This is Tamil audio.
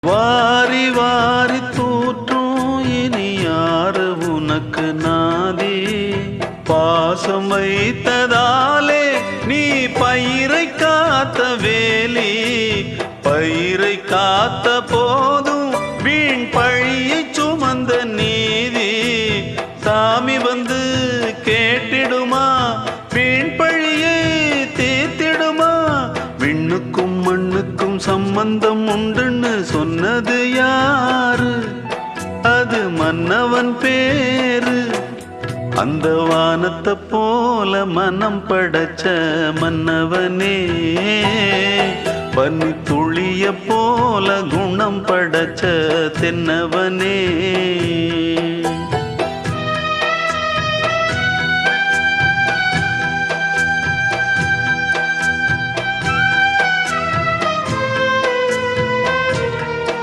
வாரி வாரி தூற்றும் இனி யாரு உனக்கு நாதி? பாசம் வைத்ததாலே நீ பயிரை காத்த வேலி, பயிரை காத்த போதும் வீண் பழியை சுமந்த நீதி. சாமி வந்து கேட்டிடுமா, வீண் பழியை தீர்த்திடுமா? விண்ணுக்கும் மண்ணுக்கும் சம்பந்தம் உண்டுன்னு சொன்னது யாரு? அது மன்னவன் பேரு. அந்த வானத்தை போல மனம் படைச்ச மன்னவனே, பனி துளிய போல குணம் படைச்ச தென்னவனே.